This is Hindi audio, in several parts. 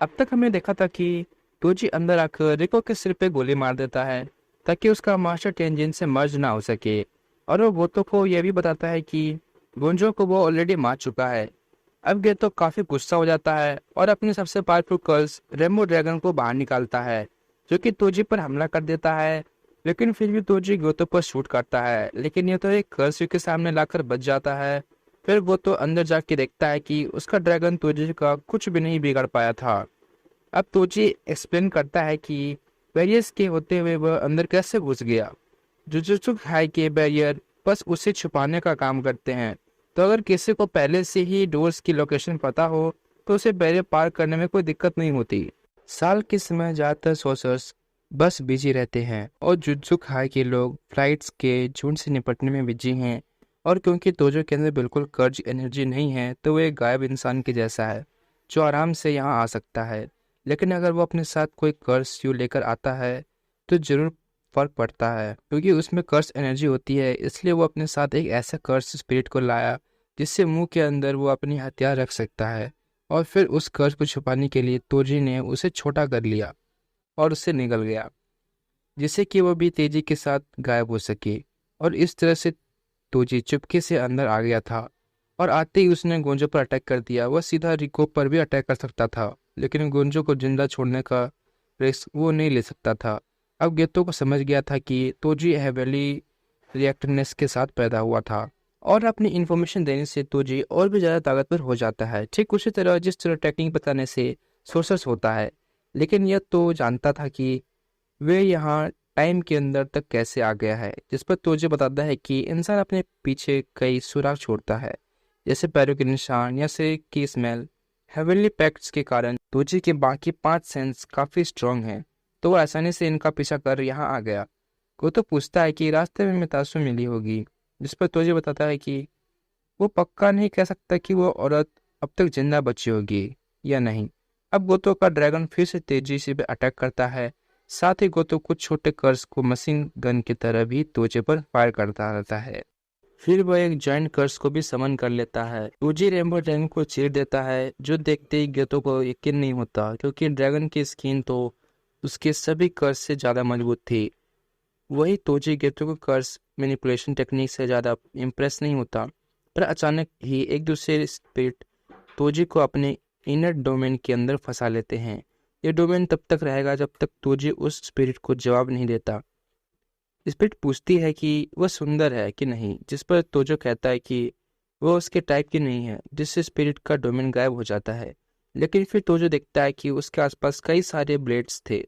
अब तक हमने देखा था कि तोजी अंदर आकर रिको के सिर पे गोली मार देता है ताकि उसका मास्टर टेंजिन से मर्ज ना हो सके, और वो गोतो को यह भी बताता है कि गोंजो को वो ऑलरेडी मार चुका है। अब गेतो काफी गुस्सा हो जाता है और अपने सबसे पावरफुल कर्स रेमो ड्रैगन को बाहर निकालता है, जो कि तोजी पर हमला कर देता है। लेकिन फिर भी तोजी गोतो पर शूट करता है, लेकिन ये तो एक कर्स के सामने लाकर बच जाता है। फिर गोतो अंदर जाके देखता है कि उसका ड्रैगन तोजी का कुछ भी नहीं बिगाड़ पाया था। अब तोजी एक्सप्लेन करता है कि बैरियर्स के होते हुए वह अंदर कैसे घुस गया। जुजुत्सु हाई के बैरियर बस उसे छुपाने का काम करते हैं, तो अगर किसी को पहले से ही डोर्स की लोकेशन पता हो तो उसे बैरियर पार करने में कोई दिक्कत नहीं होती। साल के समय ज्यादातर सोर्सर्स बस बिजी रहते हैं और जुजुत्सु हाई के लोग फ्लाइट्स के झुंड से निपटने में बिजी हैं, और क्योंकि तोजो के अंदर बिल्कुल कर्ज एनर्जी नहीं है तो वो एक गायब इंसान के जैसा है जो आराम से यहाँ आ सकता है। लेकिन अगर वो अपने साथ कोई कर्स यू लेकर आता है तो जरूर फर्क पड़ता है, क्योंकि उसमें कर्स एनर्जी होती है। इसलिए वो अपने साथ एक ऐसा कर्स स्पिरिट को लाया जिससे मुंह के अंदर वो अपनी हथियार रख सकता है, और फिर उस कर्स को छुपाने के लिए तोजी ने उसे छोटा कर लिया और उससे निकल गया, जिससे कि वो भी तेजी के साथ गायब हो सके। और इस तरह से तोजी चुपके से अंदर आ गया था, और आते ही उसने गोंजो पर अटैक कर दिया। वह सीधा रिको पर भी अटैक कर सकता था, लेकिन गोंजो को जिंदा छोड़ने का रिस्क वो नहीं ले सकता था। अब गेतो को समझ गया था कि तोजी हेवली रिएक्टिवनेस के साथ पैदा हुआ था, और अपनी इन्फॉर्मेशन देने से तोजी और भी ज़्यादा ताकतवर हो जाता है, ठीक उसी तरह जिस तरह टेक्निक बताने से सोर्सर्स होता है। लेकिन यह तो जानता था कि वे यहाँ टाइम के अंदर तक कैसे आ गया है, जिस पर तोजी बताता है कि इंसान अपने पीछे कई सुराग छोड़ता है, जैसे पैरों के निशान या सिर की स्मेल। हेवनली पैक्ट्स के कारण तोजी के बाकी 5 सेंस काफी स्ट्रांग हैं, तो वो आसानी से इनका पीछा कर यहाँ आ गया। वो तो पूछता है कि रास्ते में मितासु मिली होगी, जिस पर तोजी बताता है कि वो पक्का नहीं कह सकता कि वो औरत अब तक जिंदा बची होगी या नहीं। अब गोतो का ड्रैगन फिर से तेजी से अटैक करता है। साथ ही गोतो कुछ छोटे कर्स को मशीन गन की तरह भी तोजे पर फायर करता रहता है। फिर वह एक जॉइंट कर्स को भी समन कर लेता है। तोजी रेनबो ड्रैगन को चीर देता है, जो देखते ही गोतो को यकीन नहीं होता, क्योंकि ड्रैगन की स्किन तो उसके सभी कर्स से ज्यादा मजबूत थी। वही तोजी गेतो को कर्स मैनिपुलेशन टेक्निक से ज्यादा इम्प्रेस नहीं होता। पर अचानक ही एक दूसरे स्पिरिट तोजी को अपने इनर डोमेन के अंदर फंसा लेते हैं। ये डोमेन तब तक रहेगा जब तक तोजी उस स्पिरिट को जवाब नहीं देता। स्पिरिट पूछती है कि वह सुंदर है कि नहीं, जिस पर तोजो कहता है कि वह उसके टाइप की नहीं है, जिससे स्पिरिट का डोमेन गायब हो जाता है। लेकिन फिर तोजो देखता है कि उसके आसपास कई सारे ब्लेड्स थे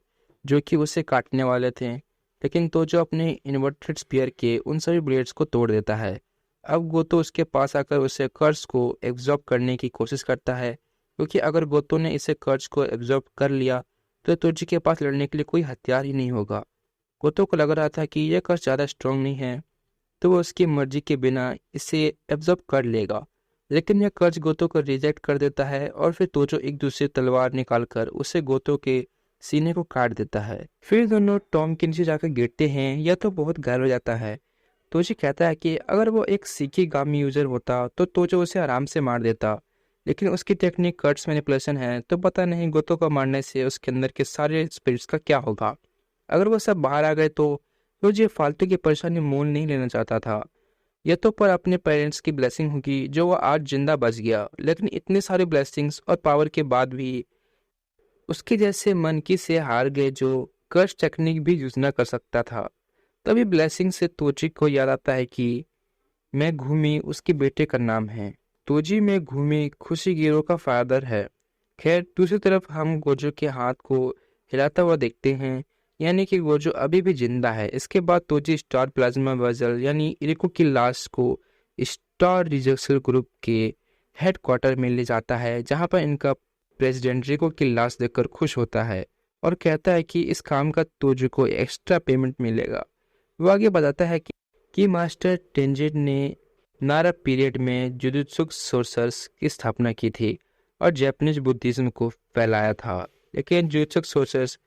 जो कि उसे काटने वाले थे, लेकिन तोजो अपने इन्वर्टेड स्पीयर के उन सभी ब्लेड्स को तोड़ देता है। अब गोतो उसके पास आकर उसे कर्स को एब्जॉर्ब करने की कोशिश करता है, क्योंकि अगर गोतो ने इसे कर्स को एब्जॉर्ब कर लिया तो तोजी के पास लड़ने के लिए कोई हथियार ही नहीं होगा। गोतो को लग रहा था कि यह कर्स ज़्यादा स्ट्रांग नहीं है, तो वो उसकी मर्जी के बिना इसे एब्जॉर्ब कर लेगा। लेकिन यह कर्स गोतो को रिजेक्ट कर देता है, और फिर तोजो एक दूसरी तलवार निकालकर उसे गोतो के सीने को काट देता है। फिर दोनों टॉम के नीचे जाकर गिरते हैं। यह तो बहुत घायल हो जाता है। तोजी कहता है कि अगर वो एक सीखी गामी यूजर होता तो तोजो उसे आराम से मार देता, लेकिन उसकी टेक्निक कर्ट्स मैनिपुलेशन है, तो पता नहीं गोतो को मारने से उसके अंदर के सारे स्पिरिट्स का क्या होगा। अगर वो सब बाहर आ गए तो तोजी फालतू की परेशानी मोल नहीं लेना चाहता था। यह तो पर अपने पेरेंट्स की ब्लेसिंग होगी जो वो आज जिंदा बच गया, लेकिन इतने सारे ब्लेसिंग्स और पावर के बाद भी उसके जैसे मन की से हार गए जो कर्स टेक्निक भी यूज न कर सकता था। तभी ब्लेसिंग से तोजी को याद आता है कि मैं घूमी उसके बेटे का नाम है। तोजी में घूमी खुशी गिरो का फादर है। खैर, दूसरी तरफ हम गोजो के हाथ को हिलाता हुआ देखते हैं, यानी कि गोजो अभी भी जिंदा है। इसके बाद तोजी स्टार प्लाज्मा वेसल यानी इरिको की लाश को स्टार रिजर्सल ग्रुप के हेडक्वार्टर में ले जाता है, जहां पर इनका प्रेसिडेंट रिको की लाश देखकर खुश होता है और कहता है कि इस काम का तोजी को एक्स्ट्रा पेमेंट मिलेगा। वो आगे बताता है कि मास्टर टेंजिन ने नारा पीरियड में जुजुत्सु सोर्सर्स की स्थापना की थी और जापानीज बुद्धिज्म को फैलाया था, लेकिन जुजुत्सु सोर्सर्स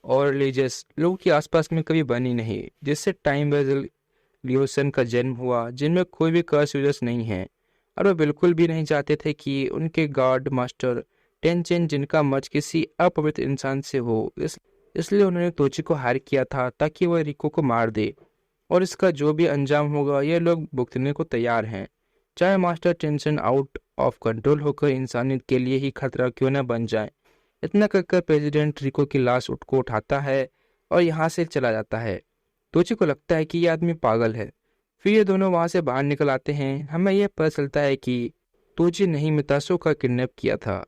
और रिलीजियस लोगों के आसपास में कभी बनी नहीं, जिससे टाइम वेजल लियोसन का जन्म हुआ, जिनमें कोई भी कर्स यूजर्स नहीं है, और वो बिल्कुल भी नहीं चाहते थे कि उनके गॉड मास्टर टेंजेन जिनका मर्ज किसी अपवित्र इंसान से हो, इसलिए उन्होंने तोची को हायर किया था ताकि वह रिको को मार दे। और इसका जो भी अंजाम होगा ये लोग भुगतने को तैयार हैं, चाहे master tension out of control होकर इंसानियत के लिए ही खतरा क्यों न बन जाए। इतना कहकर प्रेसिडेंट रिको की लाश को उठाता है और यहाँ से चला जाता है। तोची को लगता है कि ये आदमी पागल है। फिर ये दोनों वहां से बाहर निकल आते हैं। हमें यह पता चलता है कि तोची ने ही मितासो का किडनैप किया था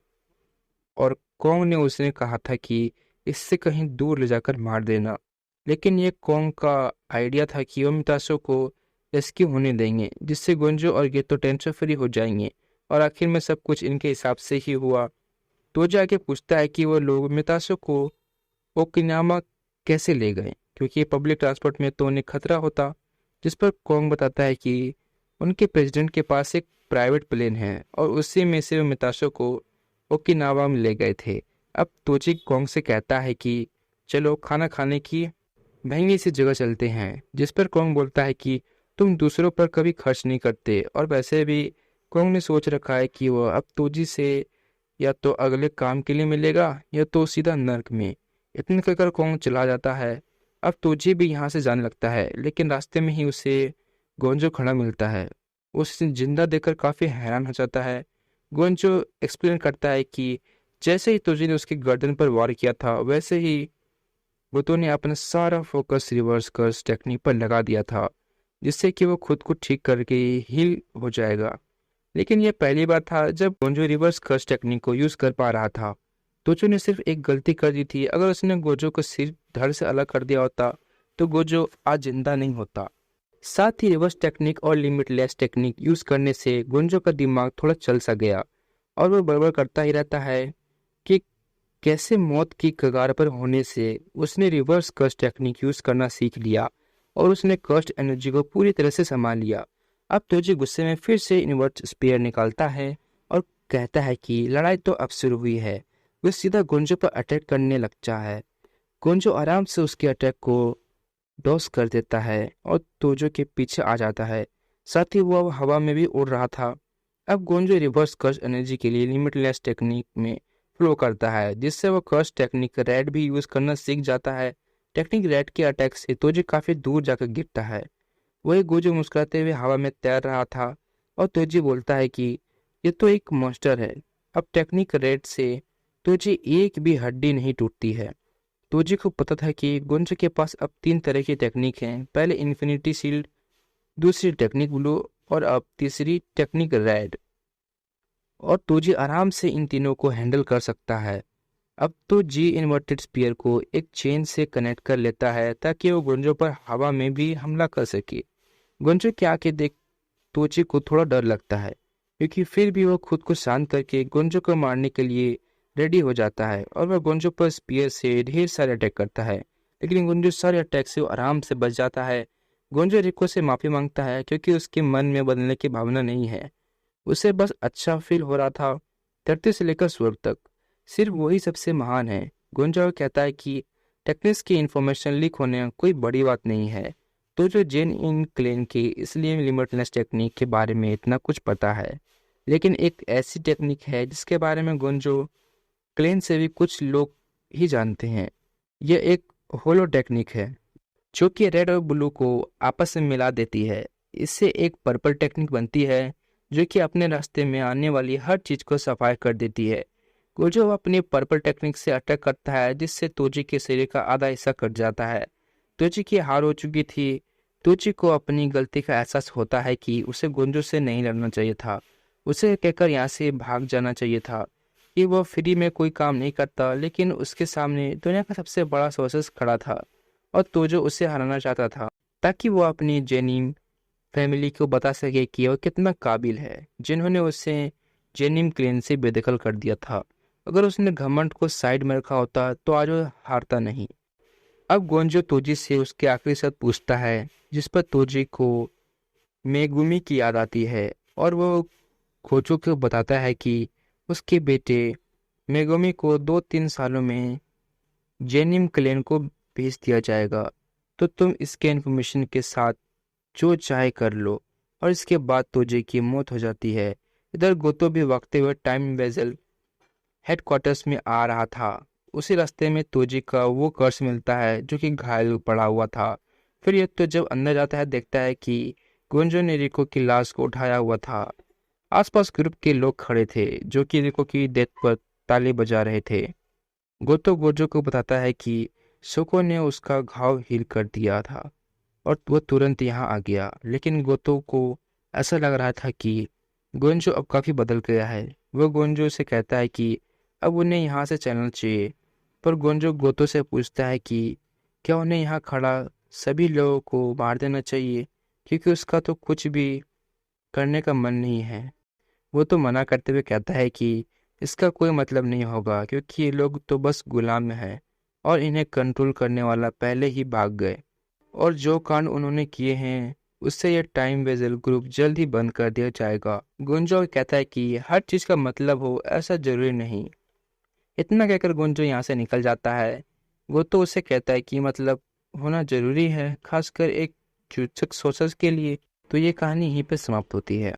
और कोंग ने उसने कहा था कि इससे कहीं दूर ले जाकर मार देना। लेकिन ये कोंग का आइडिया था कि वो मितासो को रेस्क्यू होने देंगे, जिससे गोंजो और गेतो टेंशन फ्री हो जाएंगे। और आखिर में सब कुछ इनके हिसाब से ही हुआ। तो जाके पूछता है कि वो लोग मितासो को ओकिनावा कैसे ले गए, क्योंकि पब्लिक ट्रांसपोर्ट में तो उन्हें खतरा होता। जिस पर कोंग बताता है कि उनके प्रेसिडेंट के पास एक प्राइवेट प्लेन है और उसी में से वो मितासो को ओकिनावा में ले गए थे। अब तोची कोंग से कहता है कि चलो खाना खाने की महंगी सी जगह चलते हैं। जिस पर कोंग बोलता है कि तुम दूसरों पर कभी खर्च नहीं करते, और वैसे भी कोंग ने सोच रखा है कि वह अब तोजी से या तो अगले काम के लिए मिलेगा या तो सीधा नर्क में। इतने कहकर कोंग चला जाता है। अब तोजी भी यहाँ से जाने लगता है, लेकिन रास्ते में ही उसे गोंजो खड़ा मिलता है। उसे जिंदा देखकर काफी हैरान हो जाता है। गोंजो एक्सप्लेन करता है कि जैसे ही तोजी ने उसकी गर्दन पर वार किया था, वैसे ही गोतो ने अपना सारा फोकस रिवर्स कर्स टेक्निक पर लगा दिया था, जिससे कि वो खुद को ठीक करके हील हो जाएगा। लेकिन यह पहली बार था जब गोंजो रिवर्स कर्स टेक्निक को यूज कर पा रहा था। तोजो ने सिर्फ एक गलती कर दी थी। अगर उसने गोजो को सिर धड़ से अलग कर दिया होता तो गोजो आज जिंदा नहीं होता। साथ ही रिवर्स टेक्निक और लिमिटलेस टेक्निक यूज करने से गोंजो का दिमाग थोड़ा चल सा गया और वो बड़बड़ करता ही रहता है कि कैसे मौत की कगार पर होने से उसने रिवर्स कर्स टेक्निक यूज करना सीख लिया और उसने कर्स्ट एनर्जी को पूरी तरह से संभाल लिया। अब तोजी गुस्से में फिर से इन्वर्ट स्पीयर निकालता है और कहता है कि लड़ाई तो अब शुरू हुई है। वह सीधा गोंजो पर अटैक करने लगता है। गोंजो आराम से उसके अटैक को डॉस कर देता है और तोजो के पीछे आ जाता है। साथ ही वह हवा में भी उड़ रहा था। अब गोंजो रिवर्स कर्स एनर्जी के लिए लिमिटलेस टेक्निक में फ्लो करता है, जिससे वह कर्स टेक्निक रेड भी यूज करना सीख जाता है। टेक्निक रेड के अटैक से तोजो काफी दूर जाकर गिरता है। वही गोजो मुस्कुराते हुए हवा में तैर रहा था और तोजी बोलता है कि ये तो एक मॉन्स्टर है। अब टेक्निक रेड से तोजी एक भी हड्डी नहीं टूटती है। तोजी को पता था कि गोंजो के पास अब 3 तरह की टेक्निक हैं। पहले इन्फिनिटी शील्ड, दूसरी टेक्निक ब्लू और अब तीसरी टेक्निक रेड। और तोजी आराम से इन तीनों को हैंडल कर सकता है। अब तो जी इन्वर्टेड स्पीयर को एक चेन से कनेक्ट कर लेता है ताकि वो गोंजो पर हवा में भी हमला कर सके। गोंजो की आंखें देख तोची को थोड़ा डर लगता है, क्योंकि फिर भी वो खुद को शांत करके गोंजो को मारने के लिए रेडी हो जाता है और वह गोंजो पर स्पीयर से ढेर सारे अटैक करता है। लेकिन गोंजो सारे अटैक से आराम से बच जाता है। गोंजो रिको से माफी मांगता है क्योंकि उसके मन में बदलने की भावना नहीं है। उसे बस अच्छा फील हो रहा था। धरती से लेकर स्वर्ग तक सिर्फ वही सबसे महान है। गोंजो कहता है कि टेक्निक्स की इंफॉर्मेशन लीक होने कोई बड़ी बात नहीं है। तो जो जेन इन क्लेन की इसलिए लिमिटलेस टेक्निक के बारे में इतना कुछ पता है, लेकिन एक ऐसी टेक्निक है जिसके बारे में गोंजो क्लेन से भी कुछ लोग ही जानते हैं। यह एक होलो टेक्निक है जो कि रेड और ब्लू को आपस में मिला देती है। इससे एक पर्पल टेक्निक बनती है जो कि अपने रास्ते में आने वाली हर चीज को सफाई कर देती है। गोजो अपनी पर्पल टेक्निक से अटैक करता है, जिससे तोजी के शरीर का आधा हिस्सा कट जाता है। तोजी की हार हो चुकी थी। तोजी को अपनी गलती का एहसास होता है कि उसे गोंजो से नहीं लड़ना चाहिए था। उसे कहकर यहाँ से भाग जाना चाहिए था कि वह फ्री में कोई काम नहीं करता, लेकिन उसके सामने दुनिया का सबसे बड़ा सोर्सेस खड़ा था और तोजो उसे हराना चाहता था ताकि वो अपनी जेनिम फैमिली को बता सके कि वह कितना काबिल है, जिन्होंने उसे जेनिम क्लेन से बेदखल कर दिया था। अगर उसने घमंड को साइड में रखा होता तो आज वो हारता नहीं। अब गोंजो तोजी से उसके आखिरी शब्द पूछता है, जिस पर तोजी को मेगुमी की याद आती है और वो खोजो को बताता है कि उसके बेटे मेगुमी को 2-3 सालों में जेनिम क्लेन को भेज दिया जाएगा, तो तुम इसके इन्फॉर्मेशन के साथ जो चाहे कर लो। और इसके बाद तोजी की मौत हो जाती है। इधर गोतो भी भागते हुए टाइम वेजल हेडक्वार्टर्स में आ रहा था। उसी रास्ते में तोजी का वो कर्स मिलता है जो कि घायल पड़ा हुआ था। फिर ये तो जब अंदर जाता है देखता है कि गोंजो ने रिको की लाश को उठाया हुआ था। आसपास ग्रुप के लोग खड़े थे जो कि रिको की डेथ पर ताली बजा रहे थे। गोतो गोजो को बताता है कि शोको ने उसका घाव हील कर दिया था और वह तुरंत यहाँ आ गया। लेकिन गोतो को ऐसा लग रहा था कि गोंजो अब काफ़ी बदल गया है। वह गोंजो से कहता है कि अब उन्हें यहाँ से चलना चाहिए, पर गोंजो गोतो से पूछता है कि क्या उन्हें यहाँ खड़ा सभी लोगों को मार देना चाहिए, क्योंकि उसका तो कुछ भी करने का मन नहीं है। वो तो मना करते हुए कहता है कि इसका कोई मतलब नहीं होगा, क्योंकि ये लोग तो बस गुलाम हैं और इन्हें कंट्रोल करने वाला पहले ही भाग गए, और जो कांड उन्होंने किए हैं उससे ये टाइम वेजल ग्रुप जल्द ही बंद कर दिया जाएगा। गुंजो कहता है कि हर चीज़ का मतलब हो ऐसा जरूरी नहीं। इतना कहकर गुंजो यहाँ से निकल जाता है। वो तो उसे कहता है कि मतलब होना जरूरी है, खासकर एक चूचक सोचस के लिए। तो ये कहानी यहीं पे समाप्त होती है।